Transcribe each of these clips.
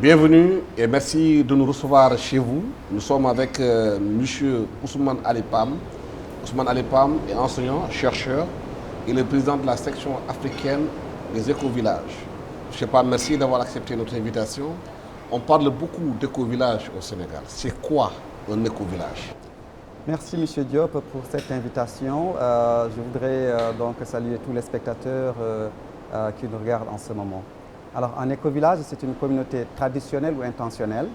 Bienvenue et merci de nous recevoir chez vous. Nous sommes avec M. Ousmane Ali Pam. Ousmane Ali Pam est enseignant, chercheur et le président de la section africaine des écovillages. M. Pam, merci d'avoir accepté notre invitation. On parle beaucoup d'écovillages au Sénégal. C'est quoi un écovillage? Merci M. Diop pour cette invitation. Je voudrais donc saluer tous les spectateurs qui nous regardent en ce moment. Alors, un écovillage, c'est une communauté traditionnelle ou intentionnelle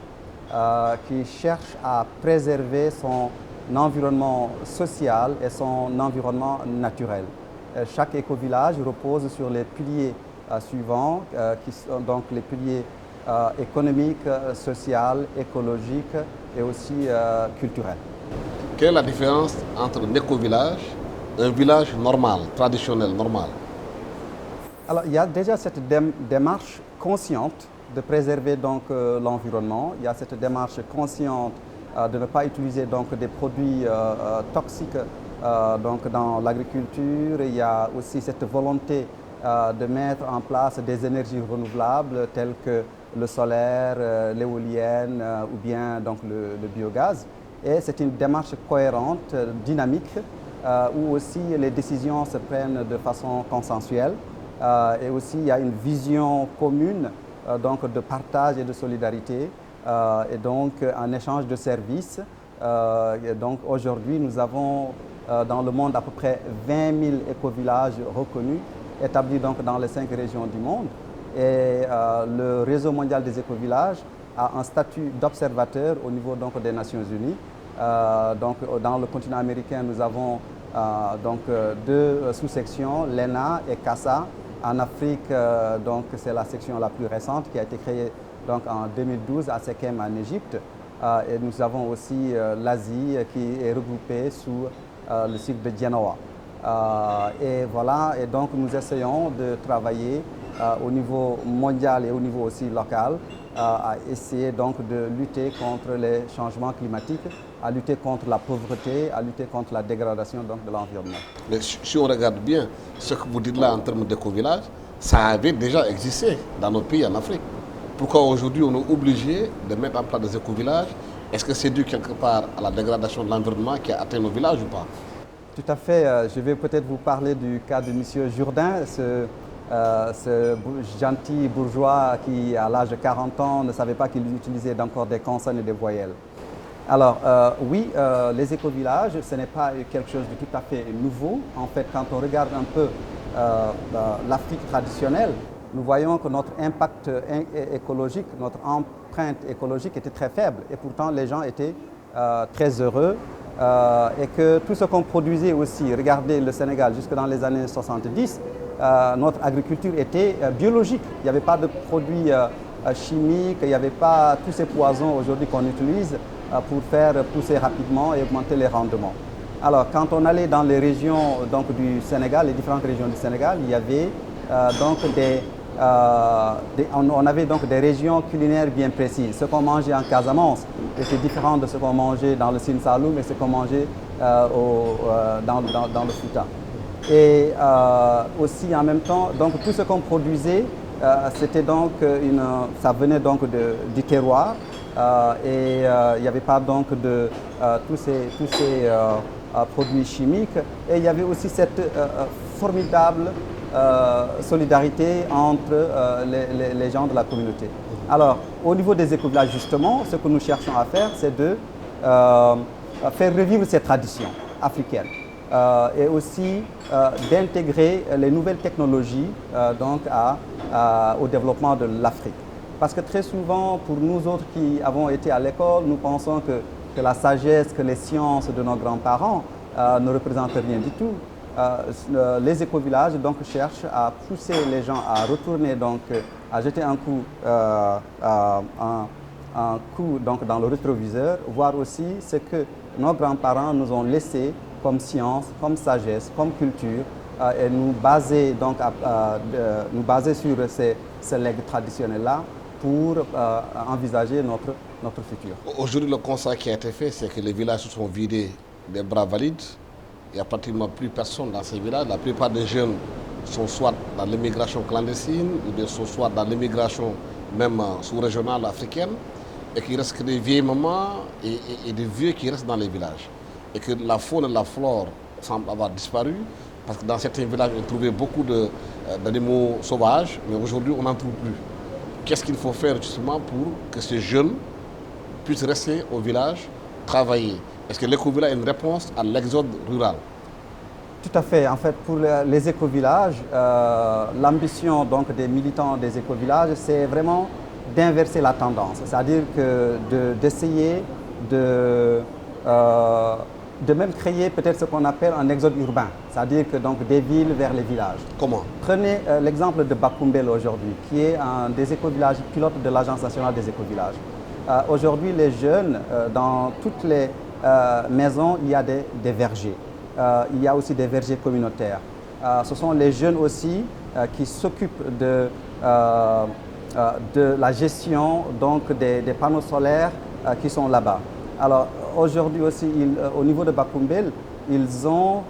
qui cherche à préserver son environnement social et son environnement naturel. Chaque écovillage repose sur les piliers suivants, qui sont donc les piliers économiques, sociaux, écologiques et aussi culturels. Quelle est la différence entre un écovillage et un village normal, traditionnel, normal? Alors, il y a déjà cette démarche consciente de préserver donc l'environnement. Il y a cette démarche consciente de ne pas utiliser donc des produits toxiques donc dans l'agriculture. Il y a aussi cette volonté de mettre en place des énergies renouvelables telles que le solaire, l'éolienne ou bien donc le biogaz. Et c'est une démarche cohérente, dynamique, où aussi les décisions se prennent de façon consensuelle. Et aussi, il y a une vision commune donc de partage et de solidarité et donc un échange de services. Et donc aujourd'hui, nous avons dans le monde à peu près 20 000 écovillages reconnus, établis donc dans les 5 régions du monde. Et le réseau mondial des écovillages a un statut d'observateur au niveau donc des Nations Unies. Donc dans le continent américain, nous avons donc 2 sous-sections, l'ENA et CASA. En Afrique, donc c'est la section la plus récente qui a été créée donc en 2012 à Sekem en Égypte. Et nous avons aussi l'Asie qui est regroupée sous le site de Genoa. Et voilà, et donc nous essayons de travailler au niveau mondial et au niveau aussi local à essayer donc de lutter contre les changements climatiques, à lutter contre la pauvreté, à lutter contre la dégradation donc, de l'environnement. Mais si on regarde bien ce que vous dites là en termes d'éco-village, ça avait déjà existé dans nos pays en Afrique. Pourquoi aujourd'hui on est obligé de mettre en place des éco-villages? Est-ce que c'est dû quelque part à la dégradation de l'environnement qui a atteint nos villages ou pas? Tout à fait. Je vais peut-être vous parler du cas de M. Jourdain, ce gentil bourgeois qui, à l'âge de 40 ans, ne savait pas qu'il utilisait encore des consonnes et des voyelles. Alors, oui, les écovillages, ce n'est pas quelque chose de tout à fait nouveau. En fait, quand on regarde un peu l'Afrique traditionnelle, nous voyons que notre impact écologique, notre empreinte écologique était très faible. Et pourtant, les gens étaient très heureux. Et que tout ce qu'on produisait aussi, regardez le Sénégal jusque dans les années 70, notre agriculture était biologique. Il n'y avait pas de produits chimiques, il n'y avait pas tous ces poisons aujourd'hui qu'on utilise pour faire pousser rapidement et augmenter les rendements. Alors quand on allait dans les régions donc, du Sénégal, les différentes régions du Sénégal, il y avait donc on avait donc des régions culinaires bien précises. Ce qu'on mangeait en Casamance était différent de ce qu'on mangeait dans le Sine Saloum et ce qu'on mangeait dans le Fouta. Et aussi en même temps, donc tout ce qu'on produisait, c'était donc ça venait donc du terroir et il n'y avait pas donc de tous ces produits chimiques. Et il y avait aussi cette formidable solidarité entre les gens de la communauté. Alors, au niveau des écovillages, justement, ce que nous cherchons à faire, c'est de faire revivre ces traditions africaines et aussi d'intégrer les nouvelles technologies donc au développement de l'Afrique. Parce que très souvent, pour nous autres qui avons été à l'école, nous pensons que la sagesse, que les sciences de nos grands-parents ne représentent rien du tout. Les écovillages donc cherchent à pousser les gens à retourner donc à jeter un coup donc dans le rétroviseur, voir aussi ce que nos grands-parents nous ont laissé comme science, comme sagesse, comme culture et nous baser donc nous baser sur ces legs traditionnels là pour envisager notre futur. Aujourd'hui, le constat qui a été fait, c'est que les villages se sont vidés des bras valides. Il n'y a pratiquement plus personne dans ces villages. La plupart des jeunes sont soit dans l'immigration clandestine ou bien sont soit dans l'immigration même sous-régionale africaine, et qu'il reste que des vieilles mamans et des vieux qui restent dans les villages. Et que la faune et la flore semblent avoir disparu, parce que dans certains villages, on trouvait beaucoup d'animaux sauvages, mais aujourd'hui, on n'en trouve plus. Qu'est-ce qu'il faut faire justement pour que ces jeunes puissent rester au village, travailler? Est-ce que l'éco-village est une réponse à l'exode rural? Tout à fait. En fait, pour les écovillages, l'ambition donc des militants des écovillages, c'est vraiment d'inverser la tendance. C'est-à-dire d'essayer de même créer peut-être ce qu'on appelle un exode urbain. C'est-à-dire que donc des villes vers les villages. Comment? Prenez l'exemple de Bakumbel aujourd'hui, qui est un des écovillages pilotes de l'Agence nationale des écovillages. Aujourd'hui, les jeunes, dans toutes les maisons, il y a des vergers. Il y a aussi des vergers communautaires. Ce sont les jeunes aussi qui s'occupent de la gestion donc, des panneaux solaires qui sont là-bas. Alors aujourd'hui aussi, au niveau de Bakumbel, ils ont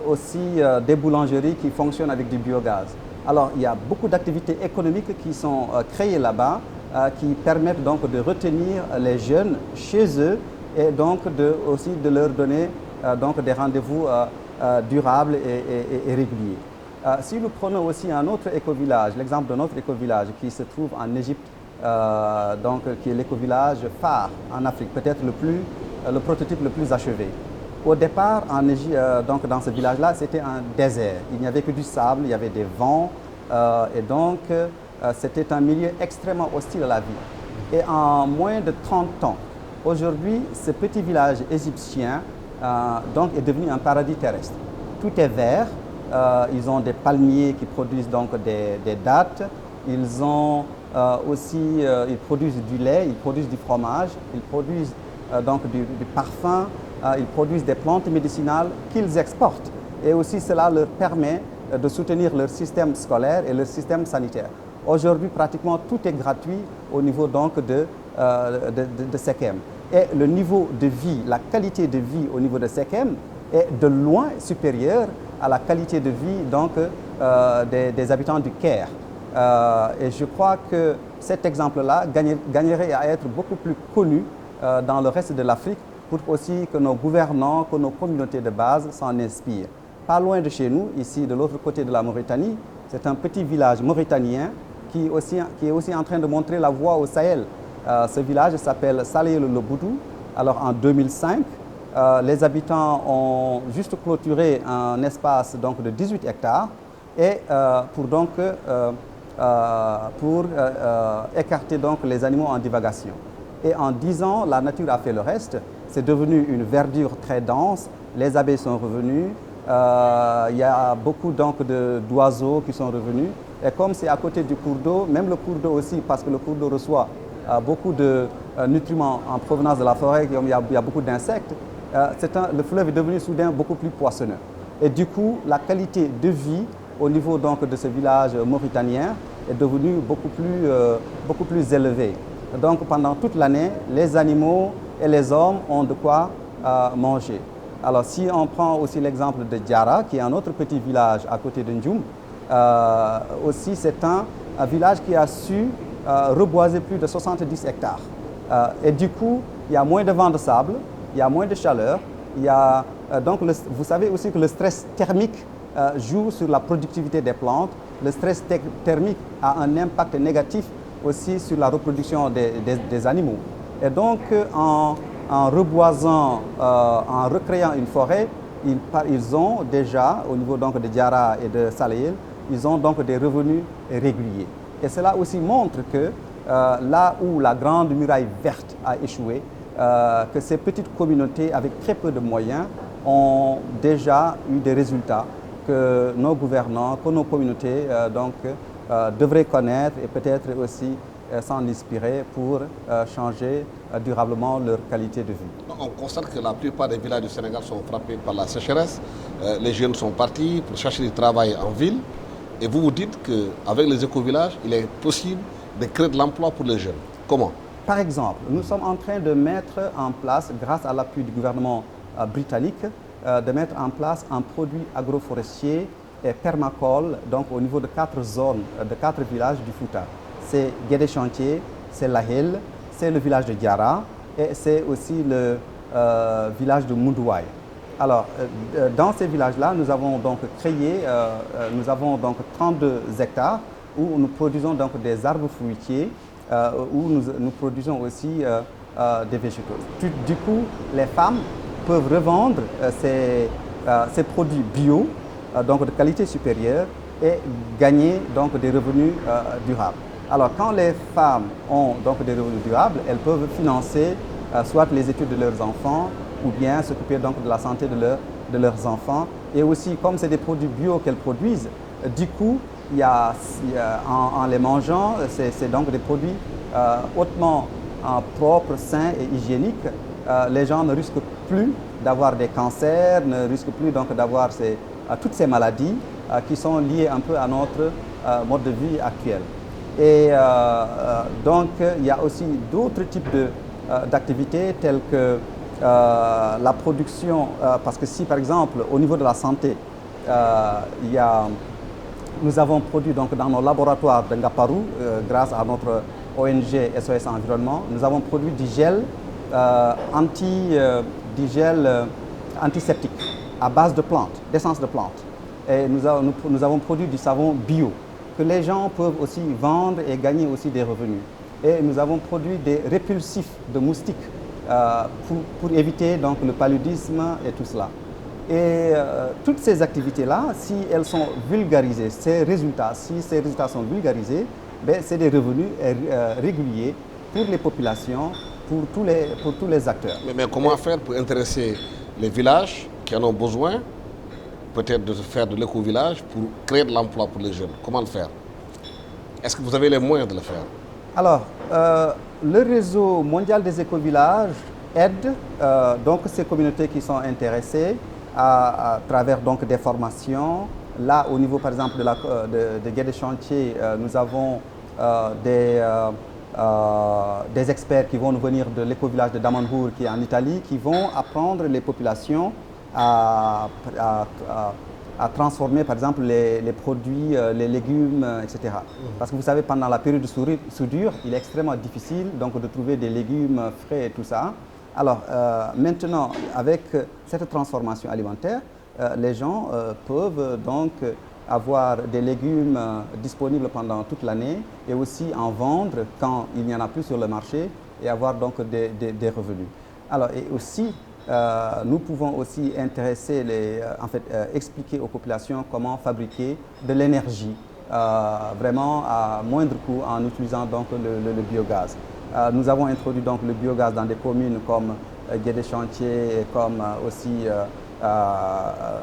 aussi des boulangeries qui fonctionnent avec du biogaz. Alors il y a beaucoup d'activités économiques qui sont créées là-bas qui permettent donc de retenir les jeunes chez eux et donc aussi de leur donner donc des rendez-vous durables et réguliers. Si nous prenons aussi un autre écovillage, l'exemple de notre écovillage qui se trouve en Égypte, donc, qui est l'écovillage phare en Afrique, peut-être le prototype le plus achevé. Au départ, en Égypte, donc dans ce village-là, c'était un désert. Il n'y avait que du sable, il y avait des vents, et donc c'était un milieu extrêmement hostile à la vie. Et en moins de 30 ans, aujourd'hui, ce petit village égyptien donc, est devenu un paradis terrestre. Tout est vert, ils ont des palmiers qui produisent donc des dattes, ils ont ils produisent du lait, ils produisent du fromage, ils produisent donc du parfum, ils produisent des plantes médicinales qu'ils exportent. Et aussi cela leur permet de soutenir leur système scolaire et leur système sanitaire. Aujourd'hui, pratiquement tout est gratuit au niveau donc de Sekem. Et le niveau de vie, la qualité de vie au niveau de Sekem est de loin supérieure à la qualité de vie donc, des habitants du Caire. Et je crois que cet exemple-là gagnerait à être beaucoup plus connu dans le reste de l'Afrique pour aussi que nos gouvernants, que nos communautés de base s'en inspirent. Pas loin de chez nous, ici de l'autre côté de la Mauritanie, c'est un petit village mauritanien qui est aussi en train de montrer la voie au Sahel. Ce village s'appelle Salé-le-Boudou. Alors en 2005, les habitants ont juste clôturé un espace donc, de 18 hectares et pour écarter donc, les animaux en divagation. Et en 10 ans, la nature a fait le reste. C'est devenu une verdure très dense. Les abeilles sont revenues. Il y a beaucoup d'oiseaux qui sont revenus. Et comme c'est à côté du cours d'eau, même le cours d'eau aussi, parce que le cours d'eau reçoit beaucoup de nutriments en provenance de la forêt, il y a beaucoup d'insectes, le fleuve est devenu soudain beaucoup plus poissonneux. Et du coup, la qualité de vie au niveau donc, de ce village mauritanien est devenue beaucoup plus élevée. Donc pendant toute l'année, les animaux et les hommes ont de quoi manger. Alors si on prend aussi l'exemple de Diara, qui est un autre petit village à côté de Ndioum, aussi c'est un village qui a su reboiser plus de 70 hectares. Et du coup, il y a moins de vent de sable, il y a moins de chaleur. Il y a, vous savez aussi que le stress thermique joue sur la productivité des plantes. Le stress thermique a un impact négatif aussi sur la reproduction des animaux. Et donc, en reboisant, en recréant une forêt, ils ont déjà, au niveau donc, de Diara et de Salé, ils ont donc des revenus réguliers. Et cela aussi montre que là où la grande muraille verte a échoué, que ces petites communautés avec très peu de moyens ont déjà eu des résultats que nos gouvernants, que nos communautés devraient connaître et peut-être aussi s'en inspirer pour changer durablement leur qualité de vie. On constate que la plupart des villages du Sénégal sont frappés par la sécheresse. Les jeunes sont partis pour chercher du travail en ville. Et vous vous dites qu'avec les éco-villages, il est possible de créer de l'emploi pour les jeunes. Comment? Par exemple, nous sommes en train de mettre en place, grâce à l'appui du gouvernement britannique, de mettre en place un produit agroforestier et permacole donc au niveau de 4 zones, de 4 villages du Fouta. c'est Guédé Chantier, c'est Lahel, c'est le village de Diara et c'est aussi le village de Moudouaï. Alors, dans ces villages-là, nous avons donc créé, nous avons donc 32 hectares où nous produisons donc des arbres fruitiers, où nous produisons aussi des végétaux. Du coup, les femmes peuvent revendre ces produits bio, donc de qualité supérieure, et gagner donc des revenus durables. Alors, quand les femmes ont donc des revenus durables, elles peuvent financer soit les études de leurs enfants, ou bien s'occuper donc de la santé de leurs enfants. Et aussi, comme c'est des produits bio qu'elles produisent, du coup, en les mangeant, c'est donc des produits hautement propres, sains et hygiéniques. Les gens ne risquent plus d'avoir des cancers, ne risquent plus donc d'avoir toutes ces maladies qui sont liées un peu à notre mode de vie actuel. Et donc, il y a aussi d'autres types d'activités telles que la production, parce que si par exemple au niveau de la santé, nous avons produit donc dans nos laboratoires de Ngaparou, grâce à notre ONG SOS Environnement, nous avons produit du gel antiseptique à base de plantes, d'essence de plantes. Et nous avons produit du savon bio que les gens peuvent aussi vendre et gagner aussi des revenus. Et nous avons produit des répulsifs de moustiques pour éviter donc le paludisme et tout cela. Et toutes ces activités-là, si elles sont vulgarisées, si ces résultats sont vulgarisés, ben, c'est des revenus réguliers pour les populations, pour tous les acteurs. Mais comment faire pour intéresser les villages qui en ont besoin, peut-être de faire de l'éco-village pour créer de l'emploi pour les jeunes? Comment le faire? Est-ce que vous avez les moyens de le faire? Alors, le réseau mondial des éco-villages aide donc ces communautés qui sont intéressées à travers donc des formations. Là, au niveau par exemple de Guédé Chantier, nous avons des experts qui vont nous venir de l'éco-village de Damanhur qui est en Italie, qui vont apprendre les populations à transformer par exemple les produits, les légumes, etc. Parce que vous savez, pendant la période de soudure, il est extrêmement difficile donc, de trouver des légumes frais et tout ça. Alors maintenant, avec cette transformation alimentaire, les gens peuvent donc avoir des légumes disponibles pendant toute l'année et aussi en vendre quand il n'y en a plus sur le marché et avoir donc des revenus. Alors, et aussi, nous pouvons aussi intéresser expliquer aux populations comment fabriquer de l'énergie vraiment à moindre coût en utilisant donc le biogaz. Nous avons introduit donc le biogaz dans des communes comme Guédé Chantier et comme aussi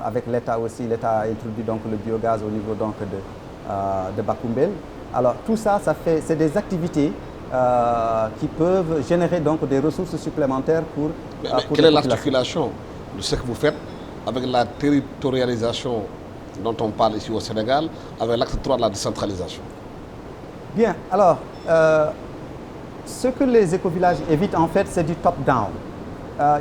avec l'État aussi. L'État a introduit donc le biogaz au niveau donc de Bakoumbel. Alors tout ça, c'est des activités qui peuvent générer donc des ressources supplémentaires pour quelle est l'articulation de ce que vous faites avec la territorialisation dont on parle ici au Sénégal, avec l'acte 3 de la décentralisation? Bien, alors, ce que les écovillages évitent en fait, c'est du top-down.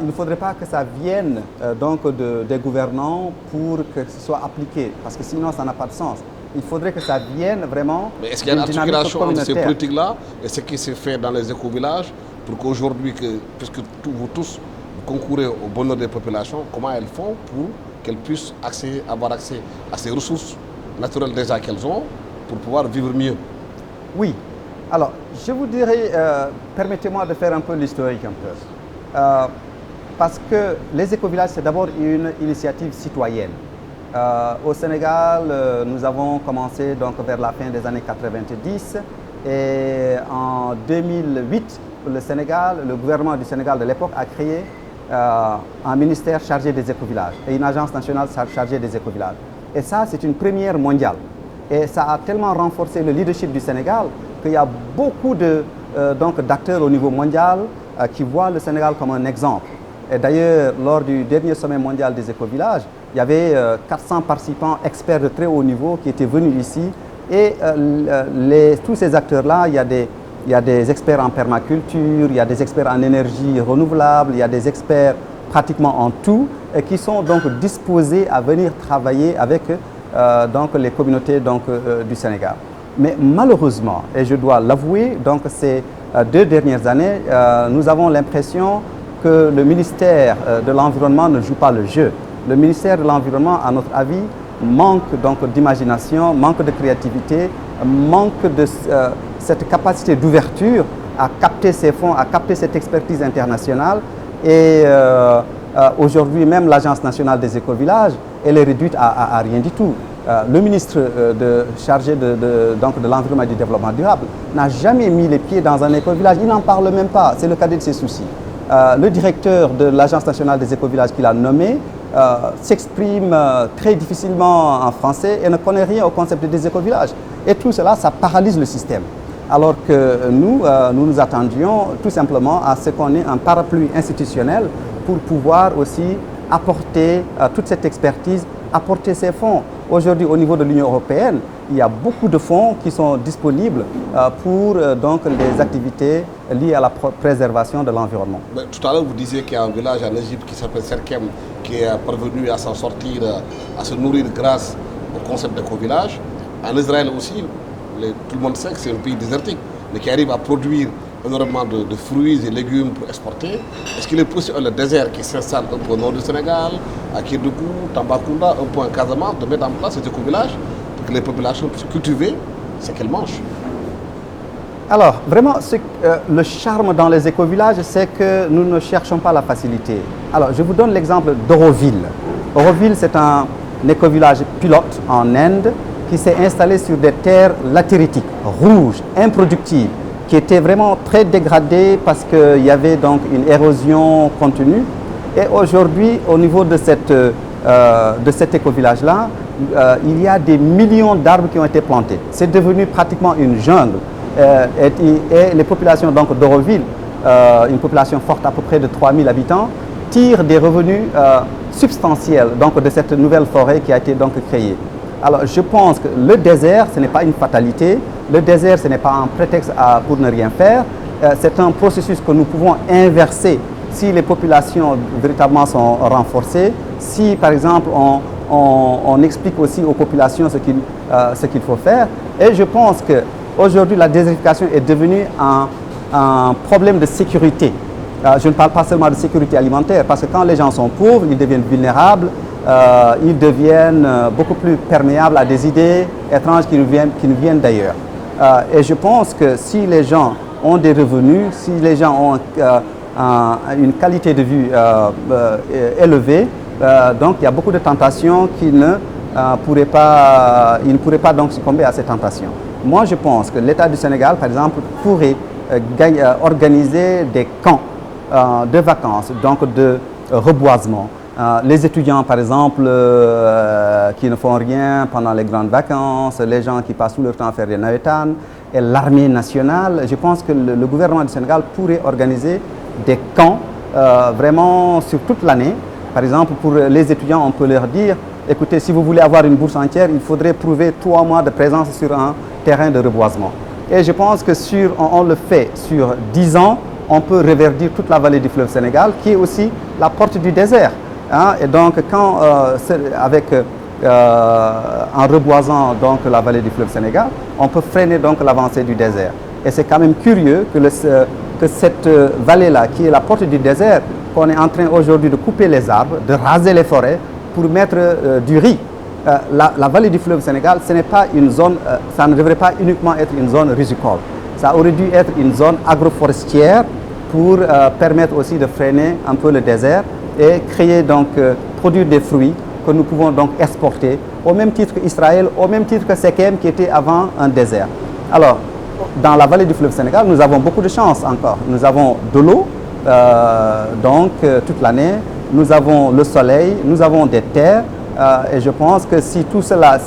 Il ne faudrait pas que ça vienne donc des gouvernants pour que ce soit appliqué, parce que sinon ça n'a pas de sens. Il faudrait que ça vienne vraiment. Mais est-ce qu'il y a une articulation entre ces politiques-là et ce qui s'est fait dans les écovillages pour qu'aujourd'hui, puisque vous tous concourez au bonheur des populations, comment elles font pour qu'elles puissent avoir accès à ces ressources naturelles déjà qu'elles ont pour pouvoir vivre mieux? Oui. Alors, je vous dirais, permettez-moi de faire un peu l'historique un peu. Parce que les écovillages, c'est d'abord une initiative citoyenne. Au Sénégal, nous avons commencé donc vers la fin des années 90 et en 2008, le gouvernement du Sénégal de l'époque a créé un ministère chargé des écovillages et une agence nationale chargée des écovillages. Et ça, c'est une première mondiale. Et ça a tellement renforcé le leadership du Sénégal qu'il y a beaucoup d'acteurs au niveau mondial qui voient le Sénégal comme un exemple. Et d'ailleurs, lors du dernier sommet mondial des écovillages, il y avait 400 participants experts de très haut niveau qui étaient venus ici. Et tous ces acteurs-là, il y a des experts en permaculture, il y a des experts en énergie renouvelable, il y a des experts pratiquement en tout, et qui sont donc disposés à venir travailler avec donc, les communautés donc, du Sénégal. Mais malheureusement, et je dois l'avouer, donc ces 2 dernières années, nous avons l'impression que le ministère de l'Environnement ne joue pas le jeu. Le ministère de l'Environnement, à notre avis, manque donc d'imagination, manque de créativité, manque de cette capacité d'ouverture à capter ces fonds, à capter cette expertise internationale. Et aujourd'hui, même l'Agence nationale des écovillages, elle est réduite à rien du tout. Le ministre chargé de l'environnement et du développement durable n'a jamais mis les pieds dans un écovillage. Il n'en parle même pas, c'est le cadet de ses soucis. Le directeur de l'Agence nationale des écovillages qu'il a nommé s'exprime très difficilement en français et ne connaît rien au concept des écovillages. Et tout cela, ça paralyse le système. Alors que nous attendions tout simplement à ce qu'on ait un parapluie institutionnel pour pouvoir aussi apporter toute cette expertise, apporter ces fonds. Aujourd'hui, au niveau de l'Union européenne, il y a beaucoup de fonds qui sont disponibles pour donc, les activités liées à la préservation de l'environnement. Tout à l'heure, vous disiez qu'il y a un village en Égypte qui s'appelle Serkem, qui est parvenu à s'en sortir, à se nourrir grâce au concept d'éco-village. En Israël aussi, tout le monde sait que c'est un pays désertique, mais qui arrive à produire énormément de fruits et légumes pour exporter. Est-ce qu'il est possible, le désert qui s'installe un peu au nord du Sénégal, à Kédougou, Tambacounda, un peu en Casamance, de mettre en place ces éco-villages pour que les populations puissent cultiver ce qu'elles mangent? Alors, vraiment, le charme dans les éco-villages, c'est que nous ne cherchons pas la facilité. Alors, je vous donne l'exemple d'Auroville. Auroville, c'est un éco-village pilote en Inde qui s'est installé sur des terres latéritiques, rouges, improductives, qui étaient vraiment très dégradées parce qu'il y avait donc une érosion continue. Et aujourd'hui, au niveau de cet éco-village-là, il y a des millions d'arbres qui ont été plantés. C'est devenu pratiquement une jungle. Et les populations d'Auroville, une population forte à peu près de 3000 habitants, tirent des revenus substantiels donc, de cette nouvelle forêt qui a été donc créée. Alors je pense que le désert, ce n'est pas une fatalité, le désert, ce n'est pas un prétexte pour ne rien faire, c'est un processus que nous pouvons inverser si les populations véritablement sont renforcées, si par exemple on explique aussi aux populations ce qu'il faut faire. Et je pense qu'aujourd'hui la désertification est devenue un problème de sécurité. Je ne parle pas seulement de sécurité alimentaire, parce que quand les gens sont pauvres, ils deviennent vulnérables, ils deviennent beaucoup plus perméables à des idées étranges qui nous viennent d'ailleurs. Et je pense que si les gens ont des revenus, si les gens ont une qualité de vie élevée, donc il y a beaucoup de tentations qui ne pourraient pas donc succomber à ces tentations. Moi je pense que l'État du Sénégal, par exemple, pourrait organiser des camps de vacances, donc de reboisement. Les étudiants, par exemple, qui ne font rien pendant les grandes vacances, les gens qui passent tout leur temps à faire des navétanes, et l'armée nationale, je pense que le gouvernement du Sénégal pourrait organiser des camps vraiment sur toute l'année. Par exemple, pour les étudiants, on peut leur dire, écoutez, si vous voulez avoir une bourse entière, il faudrait prouver 3 mois de présence sur un terrain de reboisement. Et je pense que on le fait sur 10 ans, on peut reverdir toute la vallée du fleuve Sénégal, qui est aussi la porte du désert. Hein? Et donc, en reboisant donc la vallée du fleuve Sénégal, on peut freiner donc l'avancée du désert. Et c'est quand même curieux que cette vallée-là, qui est la porte du désert, qu'on est en train aujourd'hui de couper les arbres, de raser les forêts pour mettre du riz. La vallée du fleuve Sénégal, ce n'est pas une zone, ça ne devrait pas uniquement être une zone risicole. Ça aurait dû être une zone agroforestière pour permettre aussi de freiner un peu le désert et créer donc, produire des fruits que nous pouvons donc exporter au même titre qu'Israël, au même titre que Sekem qui était avant un désert. Alors, dans la vallée du fleuve Sénégal, nous avons beaucoup de chance encore. Nous avons de l'eau, toute l'année, nous avons le soleil, nous avons des terres, et je pense que si tout cela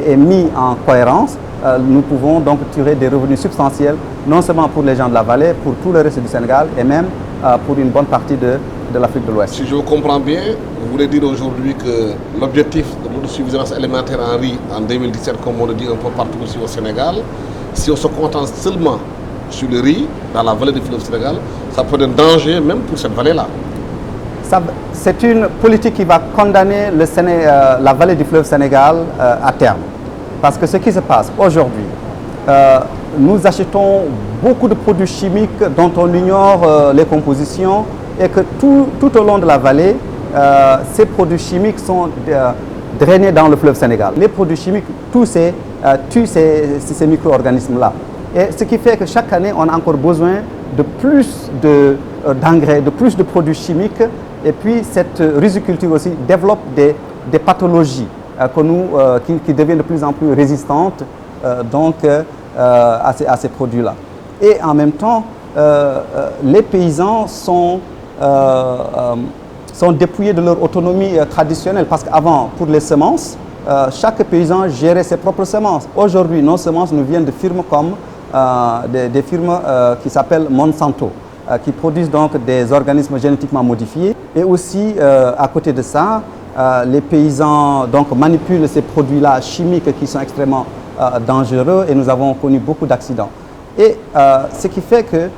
est mis en cohérence, nous pouvons donc tirer des revenus substantiels, non seulement pour les gens de la vallée, pour tout le reste du Sénégal et même pour une bonne partie de l'Afrique de l'Ouest. Si je vous comprends bien, vous voulez dire aujourd'hui que l'objectif de l'autosuffisance alimentaire en riz en 2017, comme on le dit un peu partout aussi au Sénégal, si on se contente seulement sur le riz dans la vallée du fleuve Sénégal, ça peut être un danger même pour cette vallée-là. C'est une politique qui va condamner la vallée du fleuve Sénégal à terme. Parce que ce qui se passe aujourd'hui, nous achetons beaucoup de produits chimiques dont on ignore les compositions et que tout au long de la vallée, ces produits chimiques sont drainés dans le fleuve Sénégal. Les produits chimiques, tuent ces micro-organismes-là. Et ce qui fait que chaque année, on a encore besoin de plus d'engrais, de plus de produits chimiques. Et puis, cette riziculture aussi développe des pathologies qui deviennent de plus en plus résistantes à ces produits-là. Et en même temps, les paysans sont dépouillés de leur autonomie traditionnelle. Parce qu'avant, pour les semences, chaque paysan gérait ses propres semences. Aujourd'hui, nos semences nous viennent de firmes comme des firmes qui s'appellent Monsanto, qui produisent donc des organismes génétiquement modifiés. Et aussi, à côté de ça, les paysans donc, manipulent ces produits-là chimiques qui sont extrêmement dangereux et nous avons connu beaucoup d'accidents. Et ce qui fait que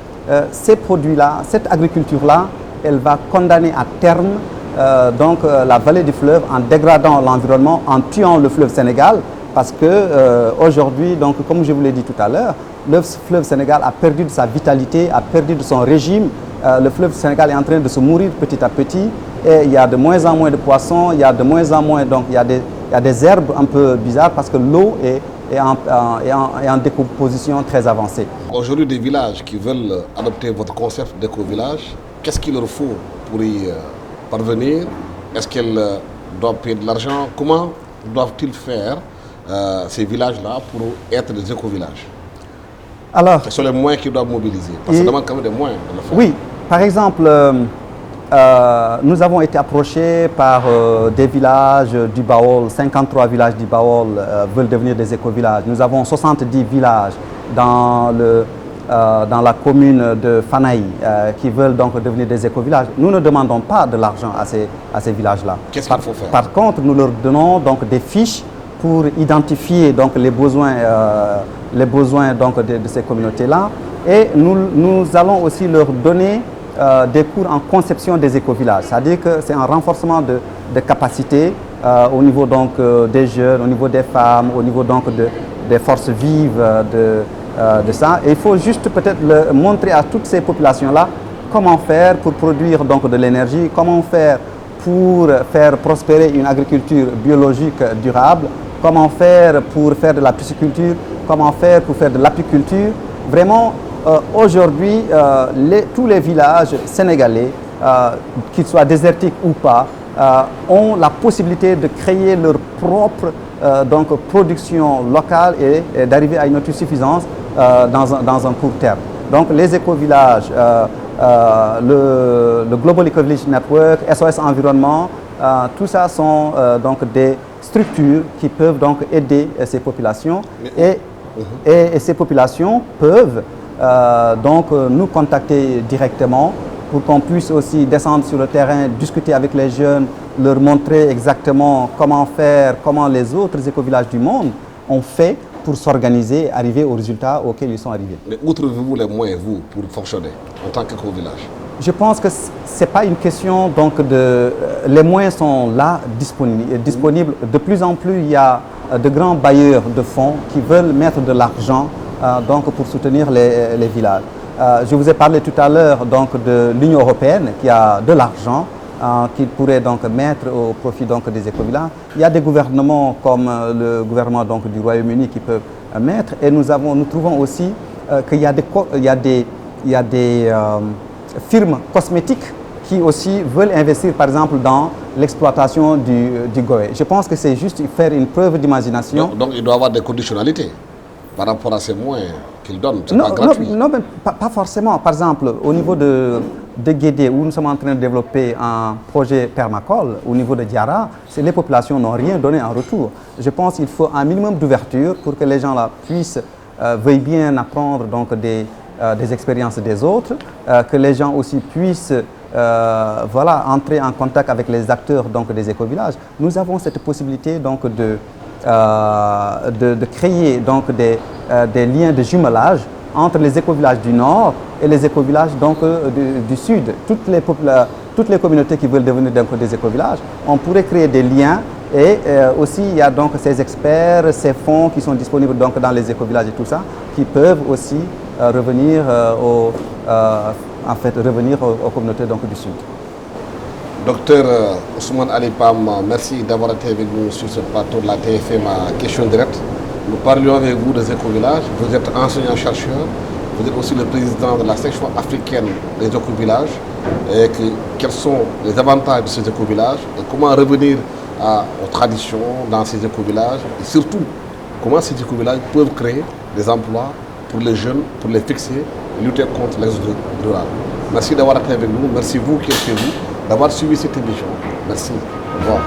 ces produits-là, cette agriculture-là, elle va condamner à terme la vallée du fleuve en dégradant l'environnement, en tuant le fleuve Sénégal, parce que aujourd'hui, donc, comme je vous l'ai dit tout à l'heure, le fleuve Sénégal a perdu de sa vitalité, a perdu de son régime. Le fleuve Sénégal est en train de se mourir petit à petit et il y a de moins en moins de poissons, il y a de moins en moins, donc il y a des herbes un peu bizarres parce que l'eau est en décomposition très avancée. Aujourd'hui, des villages qui veulent adopter votre concept d'éco-village, qu'est-ce qu'il leur faut pour y parvenir? Est-ce qu'elles doivent payer de l'argent? Comment doivent-ils faire ces villages-là pour être des éco-villages? Alors, quels sont les moyens qu'ils doivent mobiliser? Parce que ça demande quand même des moyens de le faire. Oui, par exemple, nous avons été approchés par des villages du Baol, 53 villages du Baol veulent devenir des éco-villages. Nous avons 70 villages dans la commune de Fanaï qui veulent donc devenir des éco-villages. Nous ne demandons pas de l'argent à ces villages-là. Qu'est-ce qu'il faut faire? Par contre, nous leur donnons donc des fiches pour identifier donc, les besoins donc, de ces communautés-là. Et nous allons aussi leur donner des cours en conception des éco-villages. C'est-à-dire que c'est un renforcement de capacité au niveau donc, des jeunes, au niveau des femmes, au niveau donc, des forces vives de ça. Et il faut juste peut-être montrer à toutes ces populations-là comment faire pour produire donc, de l'énergie, comment faire pour faire prospérer une agriculture biologique durable, comment faire pour faire de la pisciculture, comment faire pour faire de l'apiculture. Vraiment, aujourd'hui, tous les villages sénégalais, qu'ils soient désertiques ou pas, ont la possibilité de créer leur propre production locale et d'arriver à une autosuffisance dans un court terme. Donc les éco-villages, le Global Eco-Village Network, SOS Environnement, tout ça sont donc des structures qui peuvent donc aider ces populations et ces populations peuvent donc nous contacter directement pour qu'on puisse aussi descendre sur le terrain, discuter avec les jeunes, leur montrer exactement comment faire, comment les autres éco-villages du monde ont fait pour s'organiser et arriver aux résultats auxquels ils sont arrivés. Mais où trouvez-vous les moyens, vous, pour fonctionner en tant qu'éco-village? Je pense que ce n'est pas une question donc les moyens sont là disponibles. De plus en plus, il y a de grands bailleurs de fonds qui veulent mettre de l'argent donc pour soutenir les villages. Je vous ai parlé tout à l'heure donc de l'Union européenne qui a de l'argent qu'il pourrait donc mettre au profit donc des éco-villages. Il y a des gouvernements comme le gouvernement donc du Royaume-Uni qui peuvent mettre et nous trouvons aussi qu'il y a des firmes cosmétiques qui aussi veulent investir par exemple dans l'exploitation du goé. Je pense que c'est juste faire une preuve d'imagination. Donc il doit y avoir des conditionnalités par rapport à ces moyens qu'ils donnent. C'est pas gratuit. Non, mais pas forcément. Par exemple, au niveau de Guédé, où nous sommes en train de développer un projet permacole, au niveau de Diara, les populations n'ont rien donné en retour. Je pense qu'il faut un minimum d'ouverture pour que les gens là veuillent bien apprendre donc, des expériences des autres, que les gens aussi puissent entrer en contact avec les acteurs donc, des éco-villages. Nous avons cette possibilité donc, de créer donc, des liens de jumelage entre les éco-villages du Nord et les éco-villages donc, du Sud. toutes les communautés qui veulent devenir donc des écovillages, on pourrait créer des liens. Et aussi, il y a donc ces experts, ces fonds qui sont disponibles donc dans les écovillages et tout ça, qui peuvent aussi revenir, aux communautés donc du Sud. Docteur Ousmane Ali Pam, merci d'avoir été avec nous sur ce plateau de la TFM à Question Directe. Nous parlions avec vous des écovillages. Vous êtes enseignant-chercheur, vous êtes aussi le président de la section africaine des écovillages. Et quels sont les avantages de ces écovillages et comment revenir aux traditions dans ces écovillages et surtout comment ces écovillages peuvent créer des emplois pour les jeunes, pour les fixer et lutter contre l'exode rural. Merci d'avoir été avec nous. Merci vous qui êtes chez vous d'avoir suivi cette émission. Merci. Au revoir.